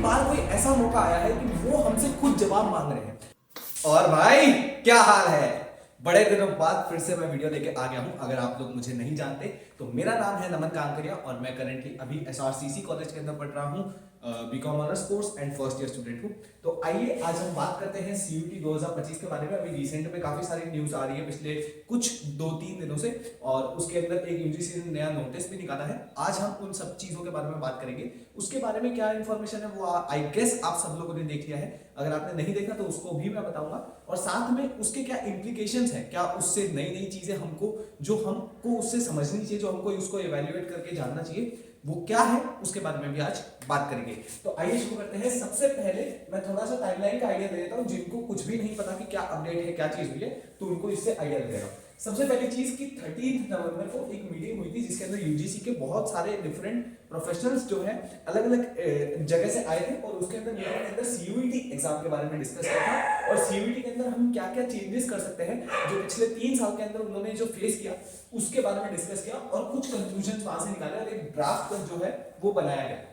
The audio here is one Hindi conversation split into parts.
बार कोई ऐसा मौका आया है कि वो हमसे खुद जवाब मांग रहे हैं। और भाई क्या हाल है? बड़े दिनों बाद फिर से मैं वीडियो लेके आ गया हूं। अगर आप लोग मुझे नहीं जानते तो मेरा नाम है नमन कांकरिया और मैं करेंटली अभी एसआरसीसी कॉलेज के अंदर पढ़ रहा हूं। BCom honours course and first year student हूं। तो आइए आज हम बात करते हैं सीयूटी 2025 के बारे में। अभी रिसेंट में काफी सारी न्यूज आ रही है पिछले कुछ 2-3 दिनों से, और उसके अंदर एक यूजीसी ने नया नोटिस भी निकाला है। आज हम उन सब चीजों के बारे में बात करेंगे। उसके बारे में क्या इन्फॉर्मेशन है वो आई गेस आप सब लोगों ने देख लिया है। अगर आपने नहीं देखा तो उसको भी मैं बताऊंगा, और साथ में उसके क्या इम्प्लीकेशंस है, क्या उससे नई नई चीजें हमको उससे समझनी चाहिए, जो हमको उसको इवैल्यूएट करके जानना चाहिए, वो क्या है, उसके बारे में भी आज बात करेंगे। तो आइए शुरू करते हैं। सबसे पहले मैं थोड़ा सा टाइमलाइन का आइडिया दे देता हूं। जिनको कुछ भी नहीं पता कि क्या अपडेट है, क्या चीज हुई है, तो उनको इससे आइडिया लगेगा। सबसे पहली चीज कि 13 नवंबर को एक मीटिंग हुई थी जिसके अंदर यूजीसी के बहुत सारे डिफरेंट प्रोफेशनल्स जो है अलग अलग जगह से आए थे, और उसके अंदर मीटिंग के अंदर सीयूईटी एग्जाम के बारे में डिस्कस किया था, और सीयूईटी के अंदर हम क्या क्या चेंजेस कर सकते हैं जो पिछले 3 साल के अंदर उन्होंने जो फेस किया उसके बारे में डिस्कस किया, और कुछ कंक्लूजन वहां से निकाले और एक ड्राफ्ट जो है वो बनाया गया।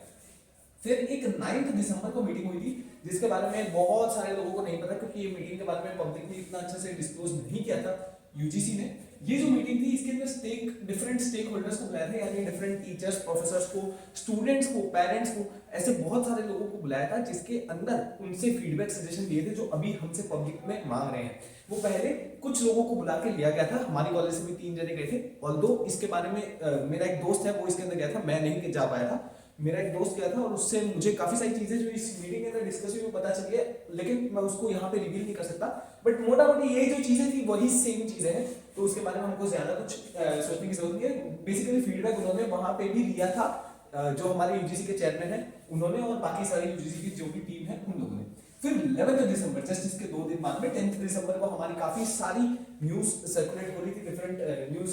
फिर एक 9 दिसंबर को मीटिंग हुई थी जिसके बारे में बहुत सारे लोगों को नहीं पता, क्योंकि ये मीटिंग के बारे में पब्लिक ने इतना अच्छे से डिस्क्लोज नहीं किया था यूजीसी ने। ये जो मीटिंग थी इसके अंदर डिफरेंट स्टेक होल्डर्स को बुलाया था, यानी डिफरेंट टीचर्स, प्रोफेसर्स को, स्टूडेंट्स को, पेरेंट्स को, ऐसे बहुत सारे लोगों को बुलाया था जिसके अंदर उनसे फीडबैक सजेशन दिए थे जो अभी हमसे पब्लिक में मांग रहे हैं। वो पहले कुछ लोगों को बुला के लिया गया था, हमारी कॉलेज से भी 3 जने गए थे। ऑल्दो इसके बारे में मेरा एक दोस्त है वो इसके अंदर गया था, मैं नहीं जा पाया था, मेरा एक दोस्त गया था, और उससे मुझे काफी सारी चीजें जो इस मीटिंग के अंदर डिस्कस हुई वो पता चली है, लेकिन मैं उसको यहाँ पे रिवील नहीं कर सकता। बट मोटा मोटी ये जो चीजें थी वही सेम चीजें हैं, तो उसके बारे में हमको ज्यादा कुछ सोचने की जरूरत नहीं है। बेसिकली फीडबैक उन्होंने वहां पे भी लिया था, जो हमारे यूजीसी के चेयरमैन है उन्होंने, और बाकी सारी यूजीसी की जो भी टीम है उन लोगों ने। फिर 11 दिसंबर जस्ट इसके 2 दिन बाद में 10 दिसंबर को हमारी काफी सारी न्यूज सर्कुलेट हो रही थी डिफरेंट न्यूज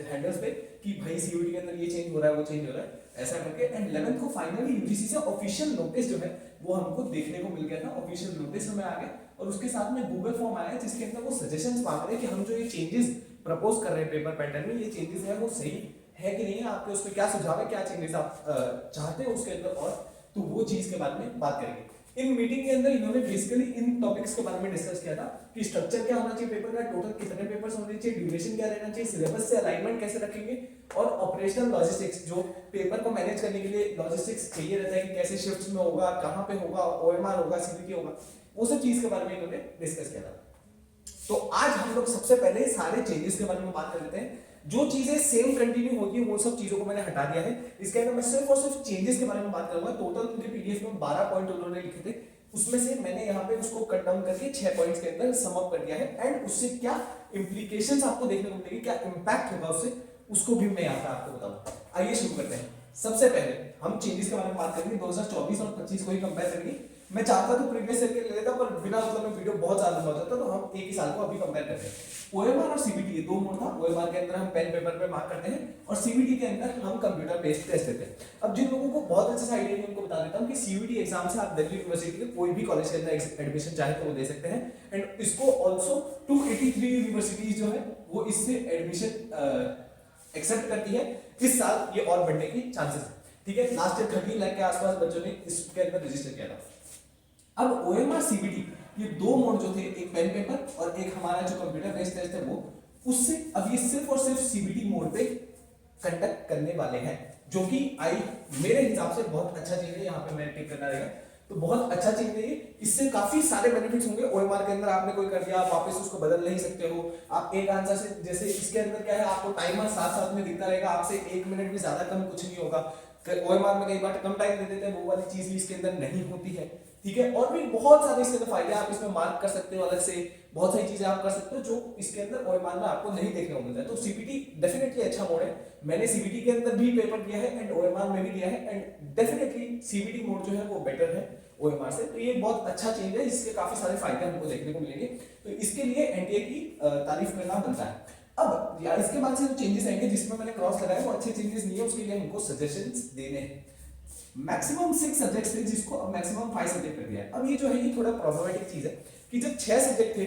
हैंडल्स पे कि भाई सीयूटी के अंदर ये चेंज हो रहा है, वो चेंज हो रहा है, ऐसा करके। एंड 11 को फाइनली यूजीसी से ऑफिशियल नोटिस जो है वो हमको देखने को मिल गया था। ऑफिशियल नोटिस हमें आ गया, और उसके साथ में गूगल फॉर्म आया जिसके अंदर वो सजेशंस मांग रहे हैं कि हम जो ये चेंजेस प्रपोज कर रहे हैं पेपर पैटर्न में, ये चेंजेस है वो सही है कि नहीं है, आपके उस पर क्या सुझाव है, क्या चेंजेस आप चाहते हो उसके अंदर, और तो वो चीज के बारे में बात करेंगे। इन मीटिंग के अंदर इन्होंने बेसिकली इन टॉपिक्स के बारे में डिस्कस किया था कि स्ट्रक्चर क्या होना चाहिए पेपर का, टोटल कितने पेपर्स होने चाहिए, ड्यूरेशन क्या रहना चाहिए, सिलेबस से अलाइनमेंट कैसे रखेंगे, और ऑपरेशनल लॉजिस्टिक्स, जो पेपर को मैनेज करने के लिए लॉजिस्टिक्स चाहिए रहता है कि कैसे शिफ्ट्स में होगा, कहां पे होगा, ओएमआर होगा, सीबीटी होगा, वो सब चीज के बारे में इन्होंने डिस्कस किया था। तो आज हम लोग सबसे पहले सारे चेंजेस के बारे में बात कर लेते हैं। जो चीजें सेम कंटिन्यू होगी वो सब चीजों को मैंने हटा दिया है। इसके अंदर मैं सिर्फ और सिर्फ चेंजेस के बारे में बात करूंगा। टोटल मुझे पीडीएफ में 12 पॉइंट उन्होंने लिखे थे, उसमें से मैंने यहाँ पे उसको कट डाउन करके 6 पॉइंट्स के अंदर सम अप कर दिया है, एंड उससे क्या इंप्लीकेशंस आपको देखने को मिलेगी, क्या इंपैक्ट होगा उससे, उसको भी मैं यहाँ पे आपको बताऊंगा। आइए शुरू करते हैं। सबसे पहले हम चेंजेस के बारे में बात करेंगे, 2024 और 25 को ही कंपेयर करेंगे। मैं चाहता तो प्रीवियस ईयर के ले लेता, पर बिना मतलब में वीडियो बहुत ज्यादा लंबा हो जाता, तो हम एक ही साल को अभी कंपेयर करते हैं। ओएमआर और सीबीटी, ये 2 मोड था। ओएमआर के अंदर हम पेन पेपर पे मार्क करते हैं, और सीबीटी के अंदर हम कंप्यूटर बेस्ड टेस्ट देते हैं। अब जिन लोगों को बहुत अच्छे से आइडिया नहीं, उनको बता देता हूं कि सीयूटी एग्जाम से आप दिल्ली यूनिवर्सिटी के कोई भी कॉलेज के अंदर एडमिशन चाहे तो वो दे सकते हैं, एंड इसको ऑल्सो 283 यूनिवर्सिटीज जो है वो इससे एडमिशन एक्सेप्ट करती है। इस साल ये और बढ़ने की चांसेस है, ठीक है। लास्ट ईयर 13 लाख के आसपास बच्चों ने इसके अंदर रजिस्टर किया था। अब ओएमआर सीबीटी, ये 2 मोड जो थे, एक पेन पेपर और एक हमारा जो कंप्यूटर बेस्ड टेस्ट है वो, उससे अब ये सिर्फ और सिर्फ सीबीटी मोड पे कंडक्ट करने वाले हैं, जो कि मेरे हिसाब से बहुत अच्छा चीज है। यहाँ पे मैं टिक करना रहेगा, तो बहुत अच्छा चीज है ये। इससे काफी सारे बेनिफिट्स होंगे। ओएमआर के अंदर आपने कोई कर दिया, आप वापस उसको बदल नहीं सकते हो। आप एक आंसर से, जैसे इसके अंदर क्या है, आपको टाइमर साथ साथ में दिखता रहेगा, आपसे 1 मिनट भी ज्यादा कम कुछ नहीं होगा। ओएमआर में कई बार कम टाइम दे देते हैं, वो वाली चीज भी इसके अंदर नहीं होती है, ठीक है। और भी बहुत सारे इसके अंदर फायदे, आप इसमें मार्क कर सकते हो अलग से, बहुत सारी चीजें आप कर सकते हो जो इसके अंदर ओएमआर में आपको नहीं देखने को मिलता है। तो सीबीटी डेफिनेटली अच्छा मोड है। मैंने सीबीटी के अंदर भी पेपर दिया है एंड ओएमआर में भी दिया है, एंड डेफिनेटली सीबीटी मोड जो है वो बेटर है ओएमआर से। तो ये बहुत अच्छा चेंज है, इसके काफी सारे फायदे हमको देखने को मिलेंगे, तो इसके लिए एनटीए की तारीफ करना बनता है। अब यार इसके बाद से जो चेंजेस आएंगे जिसमें मैंने क्रॉस लगाया वो अच्छे चेंजेस नहीं है, उसके लिए हमको सजेशंस देने हैं। मैक्सिमम 6 सब्जेक्ट्स थे जिसको अब मैक्सिमम 5 सब्जेक्ट कर दिया है। अब ये जो है ये थोड़ा प्रॉब्लमेटिक चीज है कि जब 6 सब्जेक्ट थे,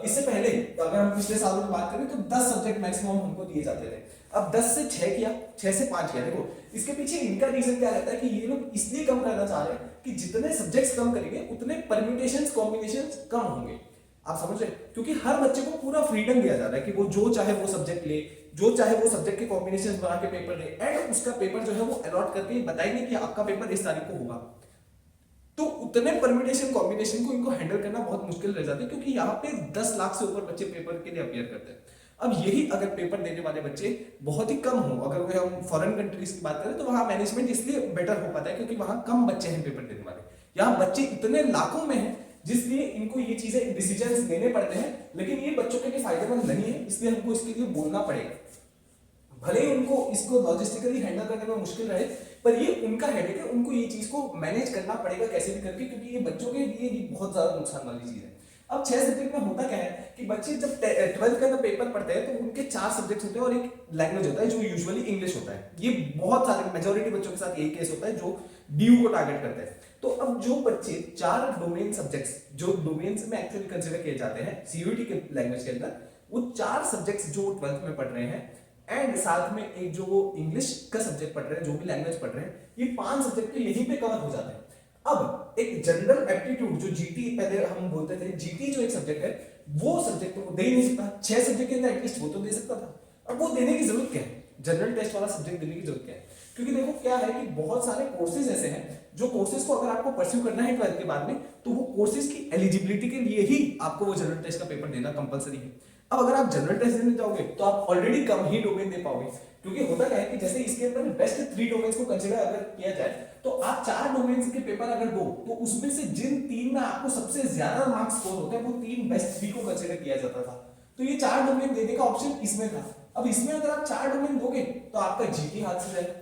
इससे पहले अगर हम पिछले सालों की बात करें तो 10 सब्जेक्ट मैक्सिमम हमको दिए जाते थे। अब 10 से 6 किया, 6 से 5 किया। देखो इसके पीछे इनका रीजन क्या रहता है कि ये लोग इसलिए कम करना चाह रहे हैं कि जितने सब्जेक्ट्स कम करेंगे उतने परम्यूटेशंस कॉम्बिनेशंस कम होंगे। आप समझ रहे, क्योंकि हर बच्चे को पूरा फ्रीडम दिया जा रहा है कि वो जो चाहे वो सब्जेक्ट ले, जो चाहे वो सब्जेक्ट के कॉम्बिनेशन बना के पेपर दे, एंड उसका पेपर जो है वो अलॉट करके बताएंगे कि आपका पेपर इस तारीख को होगा। तो उतने परम्यूटेशन कॉम्बिनेशन को इनको हैंडल करना बहुत मुश्किल रह जाता है, क्योंकि यहाँ पे 10 लाख से ऊपर बच्चे पेपर के लिए अपियर करते हैं। अब यही अगर पेपर देने वाले बच्चे बहुत ही कम हो, अगर हम फॉरेन कंट्रीज की बात करें तो वहां मैनेजमेंट इसलिए बेटर हो पाता है क्योंकि वहां कम बच्चे हैं पेपर देने वाले। यहाँ बच्चे इतने लाखों में हैं जिसलिए इनको ये चीजें डिसीजंस लेने पड़ते हैं, लेकिन ये बच्चों के लिए फायदेमंद नहीं है, इसलिए हमको इसके लिए बोलना पड़ेगा। भले ही उनको इसको लॉजिस्टिकली हैंडल करने में मुश्किल रहे, पर ये उनका हेडेक है, उनको ये चीज को मैनेज करना पड़ेगा कैसे भी करके, क्योंकि ये बच्चों के लिए ये बहुत ज्यादा नुकसान वाली चीज है। अब 6 सब्जेक्ट में होता क्या है कि बच्चे जब 12th का पेपर पढ़ते हैं तो उनके 4 सब्जेक्ट होते हैं और एक लैंग्वेज होता है जो यूजुअली इंग्लिश होता है। ये बहुत सारे मेजोरिटी बच्चों के साथ यही केस होता है जो डीयू को टारगेट करते हैं। तो अब जो बच्चे 4 डोमेन सब्जेक्ट्स जो डोमेन्स में एक्चुअली कंसीडर किए जाते हैं सीयूईटी के लैंग्वेज के अंदर, वो 4 सब्जेक्ट्स जो 12th में पढ़ रहे हैं एंड साथ में एक जो वो इंग्लिश का सब्जेक्ट पढ़ रहे हैं, जो भी लैंग्वेज पढ़ रहे हैं, ये 5 सब्जेक्ट तो यहीं पे कवर हो जाते हैं। अब एक जनरल एप्टीट्यूड जो जीटी पहले हम बोलते थे, जीटी जो एक सब्जेक्ट है वो सब्जेक्ट तो वो दे ही नहीं सकता। 6 सब्जेक्ट के अंदर एटलीस्ट वो तो दे सकता था, अब वो देने की जरूरत क्या है, जनरल टेस्ट वाला सब्जेक्ट देने की जरूरत क्या है? क्योंकि देखो क्या है कि बहुत सारे कोर्सेज ऐसे हैं जो कोर्सेज को अगर आपको परस्यू करना है 12th के बाद में, तो वो कोर्सेज की एलिजिबिलिटी के लिए ही आपको वो जनरल टेस्ट का पेपर देना कंपलसरी है। अब अगर आप जनरल टेस्ट देने जाओगे तो आप ऑलरेडी कम ही डोमेन दे पाओगे, क्योंकि होता क्या है कि जैसे इसके अंदर बेस्ट 3 डोमेन्स को कंसीडर अगर किया जाए तो आप 4 डोमेन्स के पेपर अगर दो तो उसमें से जिन 3 में आपको सबसे ज्यादा मार्क्स स्कोर होते हैं वो 3 बेस्ट 3 को कंसीडर किया जाता था। तो ये 4 डोमेन देने का ऑप्शन इसमें था। अब इसमें अगर आप 4 डोमेन दोगे तो आपका जीटी हाथ से जाएगा,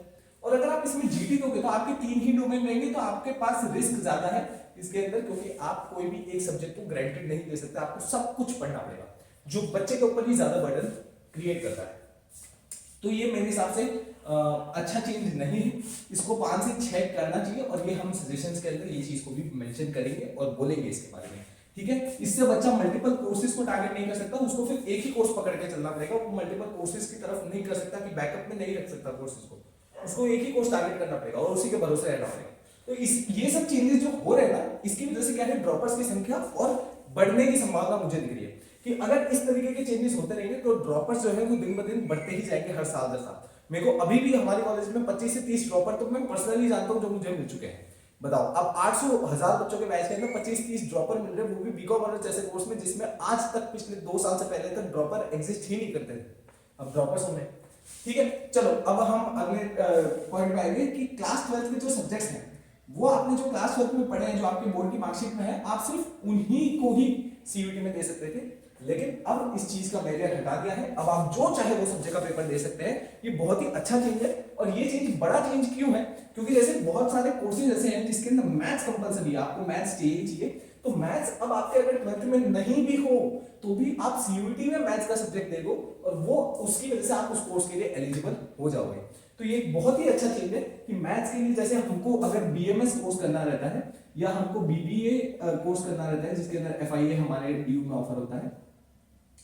और अगर आप इसमें जीटी दोगे तो आपके 3 ही डोमेन रहेंगे, तो आपके पास रिस्क ज्यादा है इसके अंदर, क्योंकि आप कोई भी एक सब्जेक्ट को ग्रांटेड नहीं दे सकते, आपको सब कुछ पढ़ना पड़ेगा, जो बच्चे के ऊपर ही ज्यादा बर्डन क्रिएट करता है। तो ये मेरे हिसाब से अच्छा चेंज नहीं है, इसको 5 से 6 करना चाहिए, और ये हम सजेशंस के अंदर ये चीज को भी मेंशन करेंगे और बोलेंगे इसके बारे में, ठीक है। इससे बच्चा मल्टीपल कोर्सेज को टारगेट नहीं कर सकता, उसको फिर एक ही कोर्स पकड़ के चलना पड़ेगा, वो मल्टीपल कोर्सेज की तरफ नहीं कर सकता कि बैकअप में नहीं रख सकता कोर्सेज को, उसको एक ही कोर्स टारगेट करना पड़ेगा और उसी के भरोसे रहना पड़ेगा। तो ये सब चेंजेस जो हो रहे हैं ना, इसकी वजह से क्या है, ड्रॉपर्स की संख्या और बढ़ने की संभावना मुझे दिख रही है कि अगर इस तरीके के चेंजेस होते रहेंगे तो ड्रॉपर्स जो है वो दिन ब दिन बढ़ते ही जाएंगे हर साल दर साल। मेरे को अभी भी हमारे कॉलेज में 25 से 30 ड्रॉपर तो मैं पर्सनली जानता हूं जो मुझे मिल चुके हैं। बताओ, अब 800,000 बच्चों के बैच के अंदर 25-30 ड्रॉपर मिल रहे हैं, वो भी बीकॉम ऑनर्स जैसे कोर्स में जिसमें आज तक पिछले 2 साल से पहले तक ड्रॉपर एग्जिस्ट ही नहीं करते थे, अब ड्रॉपर्स होंगे। ठीक है, चलो अब हम अगले पॉइंट में आएंगे कि क्लास 12th के जो सब्जेक्ट्स हैं वो आपने जो क्लास 12th में पढ़े हैं, जो आपके बोर्ड की मार्कशीट में है, आप सिर्फ उन्हीं को ही सीयूईटी में दे सकते थे, लेकिन अब इस चीज का बैरियर हटा दिया है, अब आप जो चाहे वो सब्जेक्ट का पेपर दे सकते हैं। ये बहुत ही अच्छा चेंज है, और ये चेंज बड़ा चेंज क्यों है, क्योंकि जैसे बहुत सारे कोर्सेज ऐसे हैं जिसके अंदर मैथ्स कंपलसरी है, आपको मैथ्स चाहिए, तो मैथ्स अब आपके अगर 12th में नहीं भी हो तो भी आप सीयूईटी में मैथ्स का सब्जेक्ट दे दो, और वो उसकी वजह से आप उस कोर्स के लिए एलिजिबल हो जाओगे। तो ये बहुत ही अच्छा चीज है कि मैथ्स के लिए जैसे हमको अगर बीएमएस कोर्स करना रहता है या हमको बीबीए कोर्स करना रहता है जिसके अंदर एफआईए हमारे डीयू में ऑफर होता है,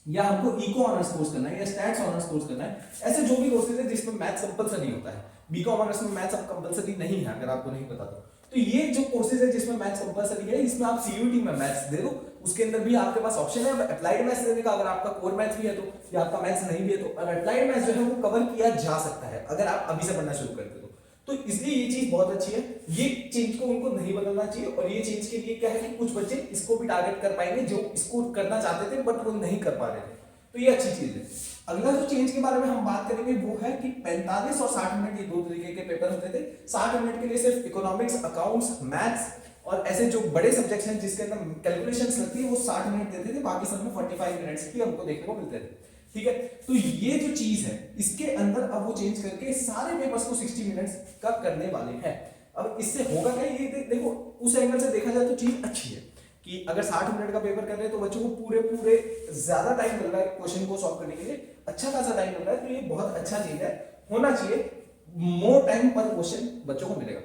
या हमको इको ऑनर्स कोर्स करना है या स्टैट्स ऑनर्स कोर्स करना है, ऐसे जो भी कोर्सेज है जिसमें मैथ्स कंपलसरी होता है, बीकॉम ऑनर्स में मैथ्स अब कंपलसरी नहीं है अगर आपको नहीं पता तो ये जो कोर्सेज है जिसमें मैथ्स कंपलसरी है, इसमें आप सीयूईटी में मैथ्स दे दो, उसके अंदर भी आपके पास ऑप्शन है अप्लाइड मैथ्स देने का, अगर आपका कोर मैथ्स भी है तो, या आपका मैथ्स नहीं भी है तो अप्लाइड मैथ्स जो है वो कवर किया जा सकता है अगर आप अभी से पढ़ना शुरू करते हो। तो इसलिए ये चीज बहुत अच्छी है, ये चेंज को उनको नहीं बदलना चाहिए, और ये चेंज के लिए क्या है कि कुछ बच्चे इसको भी टारगेट कर पाएंगे जो इसको करना चाहते थे बट वो नहीं कर पा रहे थे, तो ये अच्छी चीज है। अगला जो चेंज के बारे में हम बात करेंगे वो है कि 45 और 60 मिनट ये 2 तरीके के पेपर होते थे। 60 मिनट के लिए सिर्फ इकोनॉमिक्स, अकाउंट्स, मैथ्स और ऐसे जो बड़े सब्जेक्ट्स हैं जिसके अंदर कैलकुलेशंस लगती है वो 60 मिनट देते थे, बाकी सब में 45 मिनट्स ही हमको देखने को मिलते थे। ठीक है, तो ये जो चीज है इसके अंदर अब वो चेंज करके सारे पेपर्स को 60 मिनट्स का करने वाले हैं। अब इससे होगा क्या, ये देखो उस एंगल से देखा जाए तो चीज अच्छी है कि अगर 60 मिनट का पेपर कर रहे हैं तो बच्चों को पूरे ज्यादा टाइम मिल रहा है क्वेश्चन को सॉल्व करने के लिए, अच्छा खासा टाइम मिल रहा है, तो ये बहुत अच्छा चीज है, होना चाहिए। मोर टाइम पर क्वेश्चन बच्चों को मिलेगा,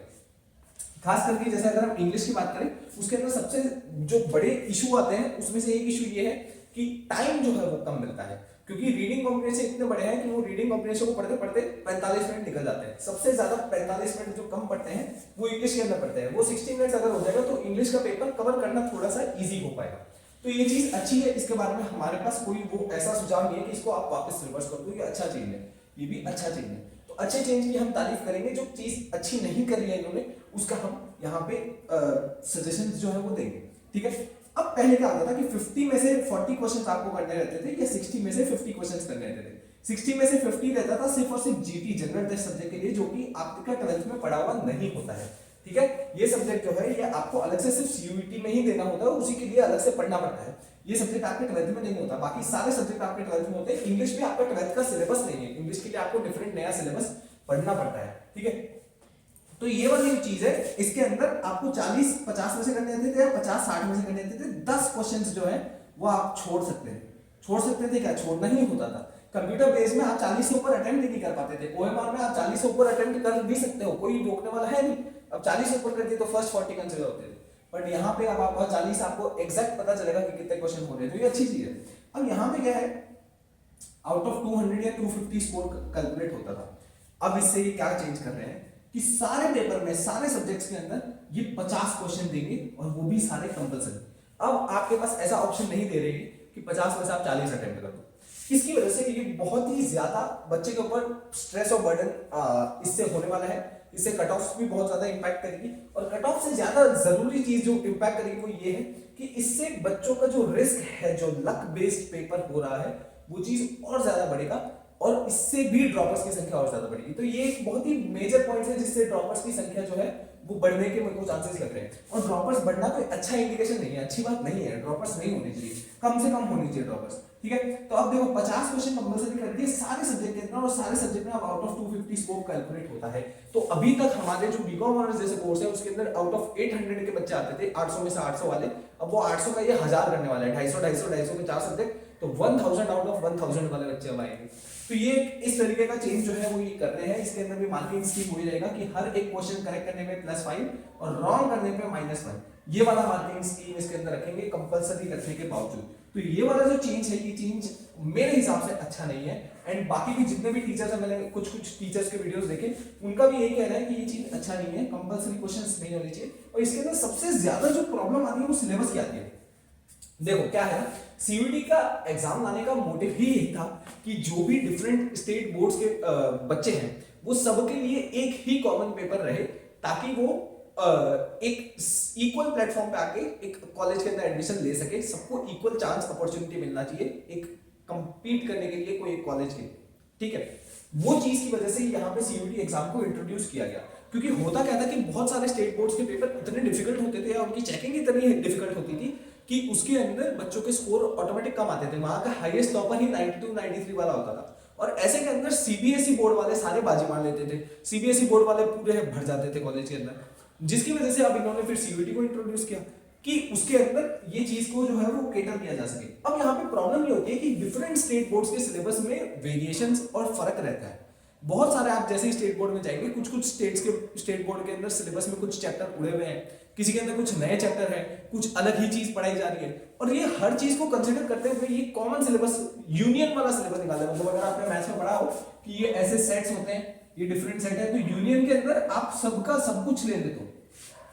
खास करके जैसे अगर हम इंग्लिश की बात करें उसके अंदर सबसे जो बड़े इशू आते हैं उसमें से एक इशू ये है कि टाइम जो है वो कम मिलता है। क्योंकि रीडिंग कॉम्प्रिहेंशन इतने बड़े हैं कि वो रीडिंग कॉम्प्रिहेंशन को पढ़ते पढ़ते 45 मिनट निकल जाते हैं। सबसे ज्यादा 45 मिनट जो कम पढ़ते हैं वो इंग्लिश के अंदर पढ़ते हैं। वो 60 मिनट्स अगर हो जाएगा तो इंग्लिश का पेपर कवर करना थोड़ा सा इजी हो पाएगा। तो ये चीज अच्छी है, इसके बारे में हमारे पास कोई वो ऐसा सुझाव नहीं है कि इसको आप वापस रिवर्स कर दो। ये अच्छा चेंज है, ये भी अच्छा चेंज है। तो अच्छे चेंज की हम तारीफ करेंगे। जो चीज अच्छी नहीं करी है इन्होंने उसका हम यहाँ पे सजेशन जो है वो देंगे, ठीक है। अब पहले क्या होता था कि 50 में से 40 क्वेश्चंस आपको करने रहते थे या 60 में से 50 क्वेश्चंस करने रहते थे। 60 में से 50 रहता था सिर्फ और सिर्फ जीटी जनरल टेस्ट सब्जेक्ट के लिए, जो कि आपका 12th में पढ़ा हुआ नहीं होता है, ठीक है। ये सब्जेक्ट जो है ये आपको अलग से सिर्फ सीयूईटी में ही देना होता है, उसी के लिए अलग से पढ़ना पड़ता है। ये सब्जेक्ट आपके 12th में नहीं होता, बाकी सारे सब्जेक्ट आपके 12th में होते हैं। इंग्लिश में आपका 12th का सिलेबस नहीं है, इंग्लिश के लिए आपको डिफरेंट नया सिलेबस पढ़ना पड़ता है, ठीक है। तो ये वाली चीज है, इसके अंदर आपको 40-50 में से करने देते थे या 50-60 में से करने देते थे। 10 क्वेश्चंस जो है वो आप छोड़ सकते थे क्या, छोड़ना ही होता था। कंप्यूटर बेस में आप 40 से ऊपर अटेम्प्ट ही नहीं कर पाते थे। ओएमआर में आप 40 से ऊपर अटेम्प्ट कर भी सकते हो, कोई रोकने वाला है नहीं। अब 40 से ऊपर करते तो फर्स्ट 40 कंसीडर होते थे, बट यहाँ पे अब आपका 40 आपको एग्जैक्ट पता चलेगा कि कितने क्वेश्चन हो रहे हैं, तो ये अच्छी चीज है। अब यहाँ पे क्या है, आउट ऑफ 200 या 250 स्कोर कैलकुलेट होता था। अब इससे ये क्या चेंज कर रहे हैं कि सारे पेपर में सारे सब्जेक्ट्स के अंदर ये 50 क्वेश्चन देंगे और वो भी सारे कंपलसरी। अब आपके पास ऐसा ऑप्शन नहीं दे रहे कि 50 में से आप 40 अटेम्प्ट कर दो। इसकी वजह से ये बहुत ही ज्यादा बच्चे के ऊपर स्ट्रेस और बर्डन इससे होने वाला है। इससे कट ऑफ भी बहुत ज्यादा इंपैक्ट करेगी, और कट ऑफ से ज्यादा जरूरी चीज जो इंपैक्ट करेगी वो ये है कि इससे बच्चों का जो रिस्क है, जो लक बेस्ड पेपर हो रहा है, वो चीज और ज्यादा बढ़ेगा, और इससे भी ड्रॉपर्स की संख्या और ज्यादा बढ़ेगी। तो ये एक बहुत ही मेजर पॉइंट है जिससे ड्रॉपर्स की संख्या जो है वो बढ़ने के मेरे को चांसेस लग रहे हैं। और ड्रॉपर्स बढ़ना कोई अच्छा इंडिकेशन नहीं है, अच्छी बात नहीं है। ड्रॉपर्स नहीं होने चाहिए, कम से कम होनी चाहिए ड्रॉपर्स, ठीक है। तो अब देखो 50 क्वेश्चन कंपलसरी कर दिए सारे सब्जेक्ट के अंदर, और सारे सब्जेक्ट में अब आउट ऑफ 250 स्कोर कैलकुलेट होता है। तो अभी तक हमारे जो बीकॉम ऑनर्स जैसे कोर्स है उसके अंदर आउट ऑफ 800 के बच्चे आते थे, 800 में से 800 वाले। अब वो 800 का ये 1000 करने वाला है, 250 के 4 सब्जेक्ट, तो 1000 आउट ऑफ 1000 वाले बच्चे अब आएंगे। तो ये इस तरीके का चेंज जो है वो ये कर रहे हैं। इसके अंदर भी मार्किंग स्कीम हो जाएगा कि हर एक क्वेश्चन करेक्ट करने में +5 और रॉन्ग करने पे -1, ये वाला मार्किंग स्कीम इसके अंदर रखेंगे कंपलसरी रखने के बावजूद। तो ये वाला जो चेंज है, ये चेंज मेरे हिसाब से अच्छा नहीं है। एंड बाकी भी जितने भी टीचर्स हैं, मैंने कुछ टीचर्स के वीडियोस देखे, उनका भी यही कहना है कि ये चीज अच्छा नहीं है, कंपलसरी क्वेश्चंस नहीं होने चाहिए। और इसके अंदर सबसे ज्यादा जो प्रॉब्लम आती है वो सिलेबस की आती है। देखो क्या है, सीयूईटी का एग्जाम लाने का मोटिव ही यही था कि जो भी डिफरेंट स्टेट बोर्ड्स के बच्चे हैं वो सबके लिए एक ही कॉमन पेपर रहे, ताकि वो एक इक्वल प्लेटफॉर्म पे आके एक कॉलेज के अंदर एडमिशन ले सके। सबको इक्वल चांस अपॉर्चुनिटी मिलना चाहिए एक कंपीट करने के लिए कोई एक कॉलेज के, ठीक है। वो चीज की वजह से यहाँ पे सीयूईटी एग्जाम को इंट्रोड्यूस किया गया। क्योंकि होता क्या था कि बहुत सारे स्टेट बोर्ड्स के पेपर इतने डिफिकल्ट होते थे या उनकी चेकिंग इतनी डिफिकल्ट होती थी कि उसके अंदर बच्चों के स्कोर ऑटोमेटिक कम आते थे। वहां का हाईएस्ट टॉपर ही 92-93 वाला होता था, और ऐसे के अंदर सीबीएसई बोर्ड वाले सारे बाजी मार लेते थे। सीबीएसई बोर्ड वाले पूरे भर जाते थे कॉलेज के अंदर, जिसकी वजह से अब इन्होंने फिर सीयूईटी को इंट्रोड्यूस किया कि उसके अंदर ये चीज को जो है वो केटर किया जा सके। अब यहाँ पे प्रॉब्लम ये होती है कि डिफरेंट स्टेट बोर्ड्स के सिलेबस में वेरिएशंस और फर्क रहता है। बहुत सारे आप जैसे ही स्टेट बोर्ड में जाएंगे, कुछ स्टेट बोर्ड के अंदर सिलेबस में कुछ चैप्टर उड़े हुए हैं, किसी के अंदर कुछ नए चैप्टर है, कुछ अलग ही चीज पढ़ाई जा रही है। और ये हर चीज को कंसिडर करते हुए ये कॉमन सिलेबस, यूनियन वाला सिलेबस निकाला है। मतलब अगर आपने मैथ्स में पढ़ा हो कि ये ऐसे सेट्स होते हैं, ये डिफरेंट सेट है, तो यूनियन के अंदर आप सबका सब कुछ ले लेते हो।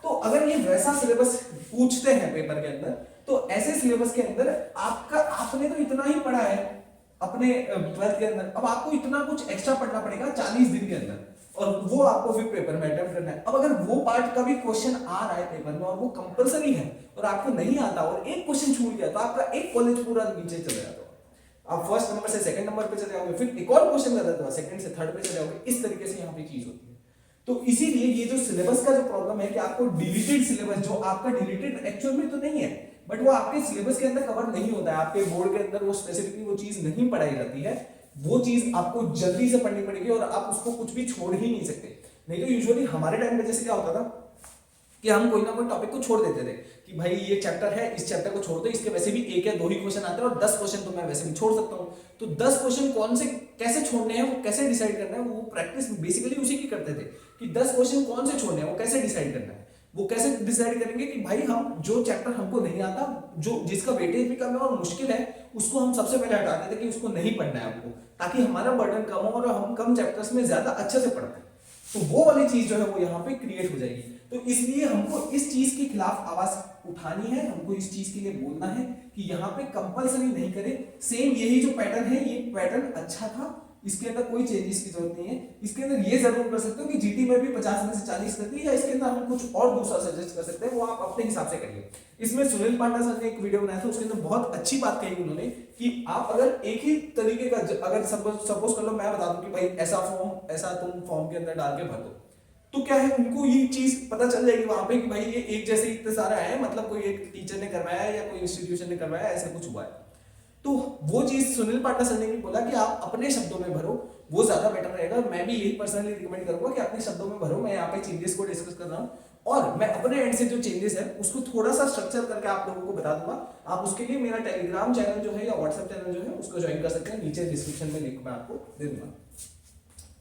तो अगर ये वैसा सिलेबस पूछते हैं पेपर के अंदर, तो ऐसे सिलेबस के अंदर आपने तो इतना ही पढ़ा है अपने 12th के अंदर, अब आपको इतना कुछ एक्स्ट्रा पढ़ना पड़ेगा 40 दिन के अंदर, और वो आपको फिर पेपर में अटेम्प्ट करना है। अब अगर वो पार्ट का भी क्वेश्चन आ रहा है पेपर में और वो कंपलसरी है और आपको नहीं आता और एक क्वेश्चन छूट गया, तो आपका एक कॉलेज पूरा नीचे चले जाता है। आप फर्स्ट नंबर से सेकंड नंबर पे चले जाओगे, फिर एक और क्वेश्चन कर देते हो, सेकंड से थर्ड पे चले जाओगे। इस तरीके से यहाँ पे चीज होती है। तो इसीलिए ये जो सिलेबस का जो प्रॉब्लम है कि आपको डिलीटेड सिलेबस, जो आपका डिलीटेड एक्चुअल में तो नहीं है, बट वो आपके सिलेबस के अंदर कवर नहीं होता है, आपके बोर्ड के अंदर वो स्पेसिफिकली वो चीज नहीं पढ़ाई जाती है, वो चीज आपको जल्दी से पढ़नी पड़ेगी और आप उसको कुछ भी छोड़ ही नहीं सकते। नहीं तो यूजुअली हमारे टाइम में जैसे क्या होता था कि हम कोई ना कोई टॉपिक को छोड़ देते थे कि भाई ये चैप्टर है, इस चैप्टर को छोड़ दो, इसके वैसे भी 1 या 2 ही क्वेश्चन आते हैं और 10 क्वेश्चन तो मैं वैसे भी छोड़ सकता हूँ। तो 10 क्वेश्चन कौन से कैसे छोड़ने हैं, वो कैसे डिसाइड करना है, वो प्रैक्टिस बेसिकली उसी की करते थे कि 10 क्वेश्चन कौन से छोड़ने हैं, वो कैसे डिसाइड करना है। वो कैसे डिसाइड करेंगे कि भाई हम जो चैप्टर हमको नहीं आता, जो जिसका वेटेज भी कम है और मुश्किल है, उसको हम सबसे पहले हटा देते कि उसको नहीं पढ़ना है हमको, ताकि हमारा बर्डन कम हो और हम कम चैप्टर्स में ज्यादा अच्छे से पढ़ पाए। तो वो वाली चीज जो है वो यहाँ पे क्रिएट हो जाएगी। तो इसलिए हमको इस चीज के खिलाफ आवाज उठानी है, हमको इस चीज के लिए बोलना है कि यहाँ पे कंपलसरी नहीं करें। सेम यही जो पैटर्न है, ये पैटर्न अच्छा था, इसके अंदर कोई चेंजेस की जरूरत नहीं है। इसके अंदर ये जरूर कर सकते हो कि जीटी में भी 50 में से 40 करती है, या इसके अंदर हम कुछ और दूसरा सजेस्ट कर सकते हैं, वो आप अपने हिसाब से करिए। इसमें सुनील पांडा सर ने एक वीडियो बनाया था, उसके अंदर बहुत अच्छी बात कही उन्होंने कि आप अगर एक ही तरीके का, अगर सपोज कर लो मैं बता दूं कि भाई ऐसा तुम फॉर्म के अंदर डाल के भर दो, तो क्या है, उनको ये चीज पता चल जाएगी वहां पे कि भाई ये एक जैसे इतने सारे आए, मतलब कोई एक टीचर ने करवाया है या कोई इंस्टीट्यूशन ने करवाया है, ऐसा कुछ हुआ है। तो वो चीज सुनील पांडा सर ने भी बोला कि आप अपने शब्दों में भरो, वो ज्यादा बेटर रहेगा। मैं भी यही पर्सनली रिकमेंड करूंगा कि अपने शब्दों में भरो। मैं यहाँ पे चेंजेस को डिस्कस कर रहा हूँ और मैं अपने एंड से जो चेंजेस है उसको थोड़ा सा स्ट्रक्चर करके आप लोगों को बता दूंगा। आप उसके लिए मेरा टेलीग्राम चैनल जो है या व्हाट्सएप चैनल जो है उसको ज्वाइन कर सकते हैं, नीचे डिस्क्रिप्शन में लिंक मैं आपको दे दूंगा।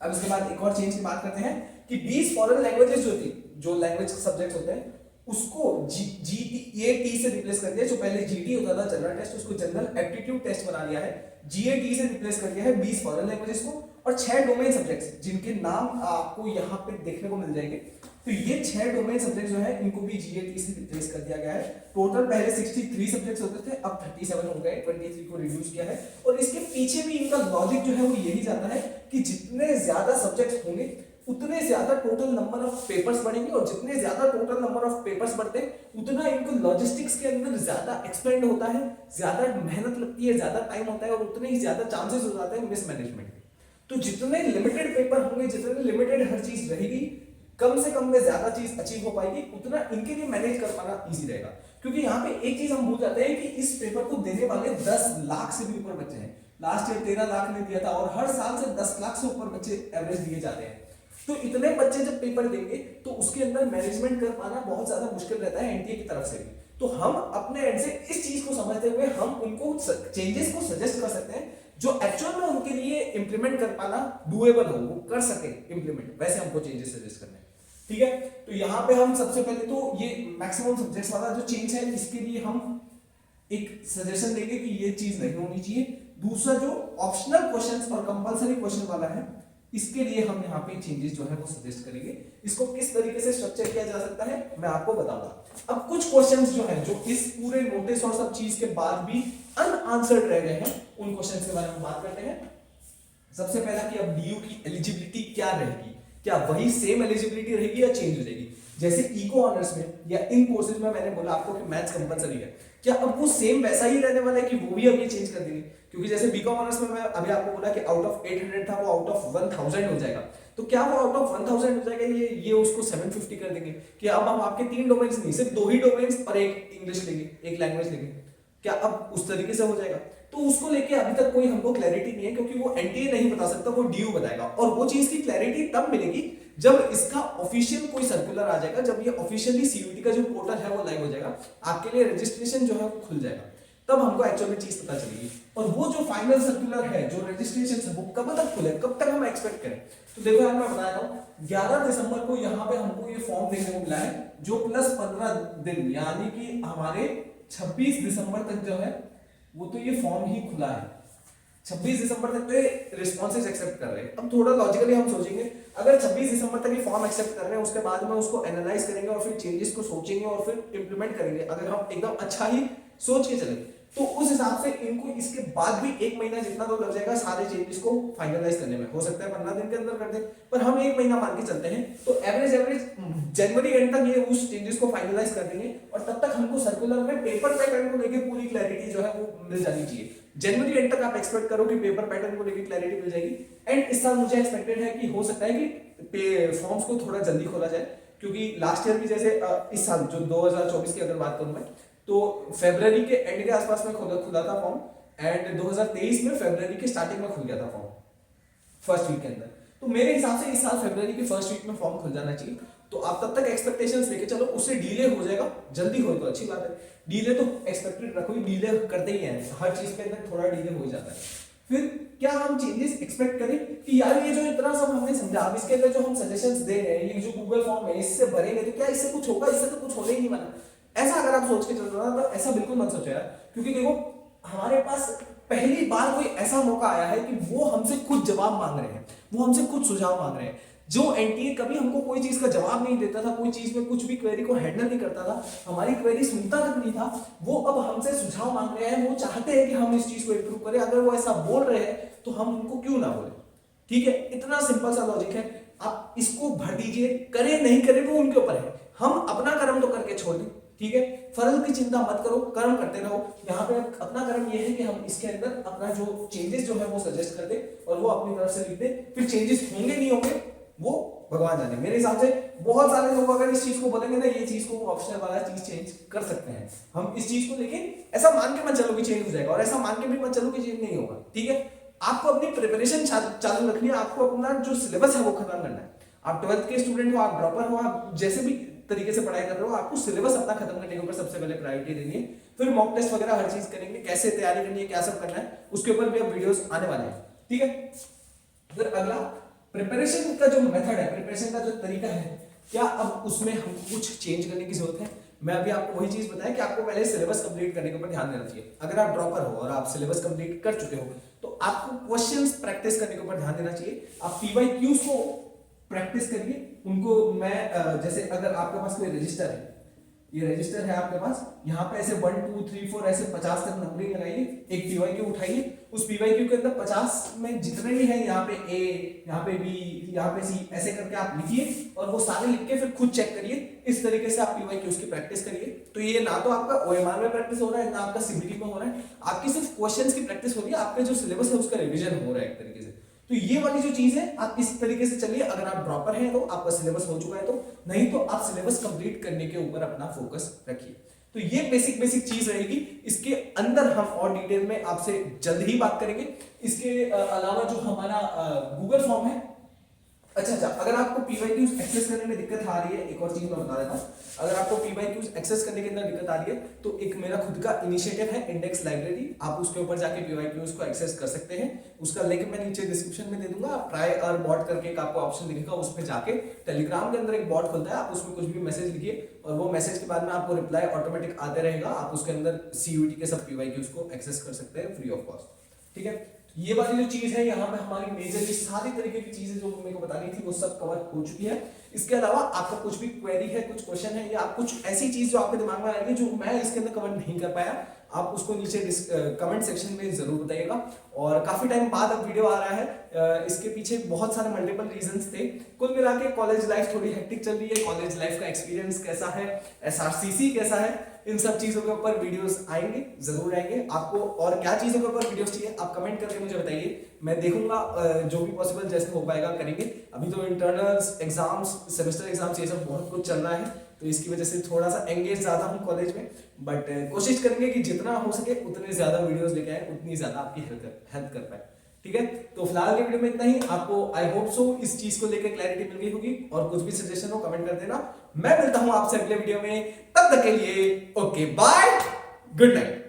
अब इसके बाद एक और चेंज की बात करते हैं कि 20 फॉरेन लैंग्वेजेस जो थी, जो लैंग्वेज सब्जेक्ट होते हैं, उसको जीटी से रिप्लेस कर दिया। जो पहले जीटी होता था जनरल टेस्ट, उसको जनरल एप्टीट्यूड टेस्ट बना लिया है। जीएटी से रिप्लेस कर दिया है 20 फॉरेन लैंग्वेजेस को और 6 डोमेन सब्जेक्ट्स, जिनके नाम आपको यहाँ पे देखने को मिल जाएंगे। तो ये 6 डोमेन सब्जेक्ट जो है इनको भी जीएटी से रिप्लेस कर दिया गया है। टोटल पहले 63 सब्जेक्ट्स होते थे, अब 37 हो गए, 23 को रिड्यूस किया है। और इसके पीछे भी इनका लॉजिक जो है वो यही जाता है कि जितने ज्यादा सब्जेक्ट्स होंगे उतने ज्यादा टोटल नंबर ऑफ पेपर्स बढ़ेंगे, और जितने ज्यादा टोटल नंबर ऑफ पेपर्स बढ़ते हैं उतना इनको लॉजिस्टिक्स के अंदर ज्यादा एक्सपेंड होता है, ज्यादा मेहनत लगती है, ज्यादा टाइम होता है और उतने ही ज्यादा चांसेस हो जाते हैं मिसमैनेजमेंट के। तो जितने लिमिटेड पेपर होंगे, जितने लिमिटेड हर चीज रहेगी, कम से कम में ज्यादा चीज अचीव हो पाएगी, उतना इनके लिए मैनेज कर पाना इजी रहेगा। क्योंकि यहाँ पे एक चीज हम भूल जाते हैं कि इस पेपर को देने वाले 10 लाख से भी ऊपर बच्चे हैं। लास्ट ईयर 13 लाख ने दिया था और हर साल से 10 लाख से ऊपर बच्चे एवरेज दिए जाते हैं। तो इतने बच्चे जब पेपर देंगे तो उसके अंदर मैनेजमेंट कर पाना बहुत ज्यादा मुश्किल रहता है एनटीए की तरफ से भी। तो हम अपने एंड से इस चीज को समझते हुए हम उनको चेंजेस को सजेस्ट कर सकते हैं जो एक्चुअल में उनके लिए इंप्लीमेंट कर पाना डूएबल हो, वो कर सके इंप्लीमेंट, वैसे हमको चेंजेस सजेस्ट करने हैं। ठीक है, तो यहाँ पे हम सबसे पहले तो ये मैक्सिमम सब्जेक्ट्स वाला जो चेंज है इसके लिए हम एक सजेशन देंगे कि ये चीज नहीं होनी चाहिए। दूसरा जो ऑप्शनल क्वेश्चंस और कंपलसरी क्वेश्चन वाला है, इसके लिए हम यहाँ पे चेंजेस जो है वो सजेस्ट करेंगे। इसको किस तरीके से स्ट्रक्चर किया जा सकता है मैं आपको बताऊंगा। अब कुछ क्वेश्चंस जो हैं जो इस पूरे नोटिस और सब चीज के बाद भी अनआंसर्ड रह गए हैं, उन क्वेश्चंस के बारे में बात करते हैं। सबसे पहला कि अब डीयू की एलिजिबिलिटी क्या रहेगी, क्या वही सेम एलिजिबिलिटी रहेगी या चेंज हो जाएगी। जैसे इको ऑनर्स में या इन कोर्सेज में मैंने बोला आपको कि मैथ्स कंपलसरी है, क्या अब वो सेम वैसा ही रहने वाला है कि वो भी अब ये चेंज कर देंगे। क्योंकि जैसे बीकॉम ऑनर्स में मैं अभी आपको बोला कि आउट ऑफ 800 था वो आउट ऑफ 1000 हो जाएगा, तो क्या वो आउट ऑफ 1000 हो जाएगा, ये उसको 750 कर देंगे कि अब हम आपके 3 डोमेन्स नहीं, सिर्फ 2 ही डोमेन्स और एक इंग्लिश लेंगे, एक लैंग्वेज लेंगे, क्या अब उस तरीके से हो जाएगा। तो उसको लेके अभी तक कोई हमको क्लैरिटी नहीं है, क्योंकि वो एनटीए नहीं बता सकता, वो डीयू बताएगा। और वो चीज की क्लैरिटी तब मिलेगी जब इसका ऑफिशियल कोई सर्कुलर आ जाएगा, जब ये ऑफिशियली सीयूटी का जो पोर्टल है वो लाइव हो जाएगा, आपके लिए रजिस्ट्रेशन जो है वो खुल जाएगा, तब हमको एक्चुअल में चीज पता चलेगी। और वो जो फाइनल सर्कुलर है, जो रजिस्ट्रेशन है, वो कब तक खुले, कब तक हम एक्सपेक्ट करें। तो देखो यार, मैं बताया था 11 दिसंबर को यहाँ पे हमको ये फॉर्म देखने को मिला है, जो प्लस 15 दिन यानी कि हमारे 26 दिसंबर तक जो है वो तो ये फॉर्म ही खुला है। 26 दिसंबर तक तो रिस्पॉन्सेज एक्सेप्ट कर रहे हैं। अब थोड़ा लॉजिकली हम सोचेंगे, अगर 26 दिसंबर तक ये फॉर्म एक्सेप्ट कर रहे हैं, उसके बाद में उसको एनालाइज करेंगे और फिर चेंजेस को सोचेंगे और फिर इंप्लीमेंट करेंगे, अगर हम एकदम अच्छा ही सोच के चलेंगे, तो उस हिसाब से इनको इसके बाद भी 1 महीना जितना तो लग जाएगा सारे चेंजेस को फाइनलाइज करने में। हो सकता है 15 दिन के अंदर कर दे, पर हम 1 महीना मान के चलते हैं, तो एवरेज जनवरी एंड तक ये उस चेंजेस को फाइनलाइज कर देंगे और तब तक हमको सर्कुलर में पेपर पैटर्न को लेकर पूरी क्लैरिटी जो है वो मिल जानी चाहिए। जनवरी एंड तक आप एक्सपेक्ट करो कि पेपर पैटर्न को लेकर क्लैरिटी मिल जाएगी। एंड इस साल मुझे एक्सपेक्टेड है कि हो सकता है कि फॉर्म्स को थोड़ा जल्दी खोला जाए, क्योंकि लास्ट ईयर भी जैसे इस साल जो 2024 की अगर बात करूं मैं, तो फरवरी के एंड के आसपास में खुला था फॉर्म, एंड 2023 में फरवरी के स्टार्टिंग में खुल गया था फॉर्म फर्स्ट वीक के अंदर। तो मेरे हिसाब से इस साल फरवरी के फर्स्ट वीक में फॉर्म खुल जाना चाहिए। तो आप तब तक एक्सपेक्टेशंस लेके चलो, उससे डिले हो जाएगा, जल्दी हो तो अच्छी बात है, डिले तो एक्सपेक्टेड रखो ही, डिले करते ही हैं, हर चीज के अंदर थोड़ा डिले हो जाता है। फिर क्या हम चेंजेस एक्सपेक्ट करें कि यार ये जो इतना सब हमने समझा, अब इसके अंदर जो हम सजेशंस दे रहे हैं, ये जो गूगल फॉर्म है इससे भरेंगे तो क्या इससे कुछ होगा? इससे तो कुछ होने ही नहीं वाला। ऐसा अगर आप सोच के चल रहे हो तो ऐसा बिल्कुल मत सोचो यार, क्योंकि देखो हमारे पास पहली बार कोई ऐसा मौका आया है कि वो हमसे खुद जवाब मांग रहे हैं, वो हमसे खुद सुझाव मांग रहे हैं। जो एनटीए कभी हमको कोई चीज का जवाब नहीं देता था, कोई चीज में कुछ भी क्वेरी को हैंडल नहीं करता था, हमारी क्वेरी सुनता तक नहीं था, वो अब हमसे सुझाव मांग रहे हैं। वो चाहते हैं कि हम इस चीज को इंप्रूव करें। अगर वो ऐसा बोल रहे हैं तो हम उनको क्यों ना बोले? ठीक है, इतना सिंपल सा लॉजिक है। आप इसको भर दीजिए, करें नहीं करें वो उनके ऊपर है, हम अपना कर्म तो करके छोड़ दें। ठीक है, फल की चिंता मत करो, कर्म करते रहो। यहाँ पे अपना कर्म ये है कि हम इसके अंदर अपना जो चेंजेस जो है वो सजेस्ट कर दे और वो अपनी तरफ से लिख दे। फिर चेंजेस होंगे नहीं होंगे वो भगवान जाने। मेरे हिसाब से बहुत सारे लोग अगर इस चीज को बोलेंगे ना, ये चीज को ऑप्शनल वाला चीज चेंज कर सकते हैं हम इस चीज को, लेकिन ऐसा मान के मत चलो कि चेंज हो जाएगा, और ऐसा मान के भी मत चलो कि चेंज नहीं होगा। ठीक है, आपको अपनी प्रिपरेशन चालू रखनी है, आपको अपना जो सिलेबस है वो खत्म करना है। आप 12th के स्टूडेंट हो, आप ड्रॉपर हो, आप जैसे भी तरीके से पढ़ाई कर रहे हो, आपको सिलेबस अपना खत्म करने के ऊपर सबसे पहले प्रायोरिटी देनी है। फिर मॉक टेस्ट वगैरह हर चीज करेंगे, कैसे तैयारी करनी है, क्या सब करना है, उसके ऊपर भी अब वीडियोस आने वाले हैं। ठीक है, फिर अगला प्रिपरेशन का जो मेथड है, प्रिपरेशन का जो तरीका है, क्या अब उसमें हमको कुछ चेंज करने की जरूरत है? मैं अभी आपको वही चीज बताया कि आपको पहले सिलेबस कंप्लीट करने के ऊपर ध्यान देना चाहिए। अगर आप ड्रॉपर हो और आप सिलेबस कंप्लीट कर चुके हो तो आपको क्वेश्चंस प्रैक्टिस करने के ऊपर ध्यान देना चाहिए। आप पीवाईक्यूज को प्रैक्टिस करिए उनको। मैं जैसे अगर आपके पास कोई रजिस्टर है, ये रजिस्टर है आपके पास, यहाँ पे ऐसे 1 2 3 4 ऐसे 50 तक नंबरिंग लगाइए, एक पीवाईक्यू उठाइए, उस पीवाईक्यू के अंदर 50 में जितने भी हैं, यहाँ पे ए, यहाँ पे बी, यहाँ पे सी, ऐसे करके आप लिखिए और वो सारे लिख के फिर खुद चेक करिए। इस तरीके से आप पीवाईक्यूज की प्रैक्टिस करिए। तो ये ना तो आपका ओएमआर में प्रैक्टिस हो रहा है, ना आपका सीबीटी में हो रहा है, आपकी सिर्फ क्वेश्चंस की प्रैक्टिस हो रही है, आपका जो सिलेबस है उसका रिविजन हो रहा है एक तरीके से। तो ये वाली जो चीज है आप इस तरीके से चलिए। अगर आप ड्रॉपर हैं तो आपका सिलेबस हो चुका है, तो नहीं तो आप सिलेबस कंप्लीट करने के ऊपर अपना फोकस रखिए। तो ये बेसिक चीज रहेगी। इसके अंदर हम और डिटेल में आपसे जल्द ही बात करेंगे। इसके अलावा जो हमारा गूगल फॉर्म है, अच्छा, अगर आपको पीवाईक्यूज एक्सेस करने में दिक्कत आ रही है, एक और चीज मैं बता देता हूं। अगर आपको पीवाईक्यूज एक्सेस करने के अंदर दिक्कत आ रही है तो एक मेरा खुद का इनिशिएटिव है, इंडेक्स लाइब्रेरी। आप उसके ऊपर जाके पीवाईक्यूज को एक्सेस कर सकते हैं। उसका लिंक मैं नीचे डिस्क्रिप्शन में दे दूंगा। आप ट्राई और बॉट करके एक आपको ऑप्शन दिखेगा, उस पर जाके टेलीग्राम के अंदर एक बॉट खुलता है, आप उसमें कुछ भी मैसेज लिखिए और वो मैसेज के बाद में आपको रिप्लाई ऑटोमेटिक आते रहेगा। आप उसके अंदर सीयूईटी के सब पीवाईक्यूज को एक्सेस कर सकते हैं फ्री ऑफ कॉस्ट। ठीक है, ये वाली जो चीज है यहाँ पे हमारी मेजरली सारी तरीके की चीजें जो मेरे को बतानी थी वो सब कवर हो चुकी है। इसके अलावा आपका कुछ भी क्वेरी है, कुछ क्वेश्चन है, या आप कुछ ऐसी चीज जो आपके दिमाग में आ रही है जो मैं इसके अंदर कवर नहीं कर पाया, आप उसको नीचे कमेंट सेक्शन में जरूर बताइएगा। और काफी टाइम बाद अब वीडियो आ रहा है, इसके पीछे बहुत सारे मल्टीपल रीजंस थे। कुल मिला के कॉलेज लाइफ थोड़ी हेक्टिक चल रही है। कॉलेज लाइफ का एक्सपीरियंस कैसा है, एसआरसीसी कैसा है, इन सब चीजों के ऊपर वीडियोस आएंगे, जरूर आएंगे। आपको और क्या चीजों के ऊपर वीडियोस चाहिए आप कमेंट करके मुझे बताइए, मैं देखूंगा जो भी पॉसिबल जैसे हो पाएगा करेंगे। अभी तो इंटरनल्स, एग्जाम्स, सेमेस्टर एग्जाम्स, ये सब बहुत कुछ चल रहा है, तो इसकी वजह से थोड़ा सा एंगेज ज्यादा हूँ कॉलेज में, बट कोशिश करेंगे कि जितना हो सके उतने ज्यादा वीडियोस लेके आए, उतनी ज्यादा आपकी हेल्प कर पाए। ठीक है, तो फिलहाल के वीडियो में इतना ही। आपको आई होप सो इस चीज को लेकर क्लैरिटी मिल गई होगी, और कुछ भी सजेशन हो कमेंट कर देना। मैं मिलता हूं आपसे अगले वीडियो में, तब तक के लिए ओके बाय, गुड नाइट।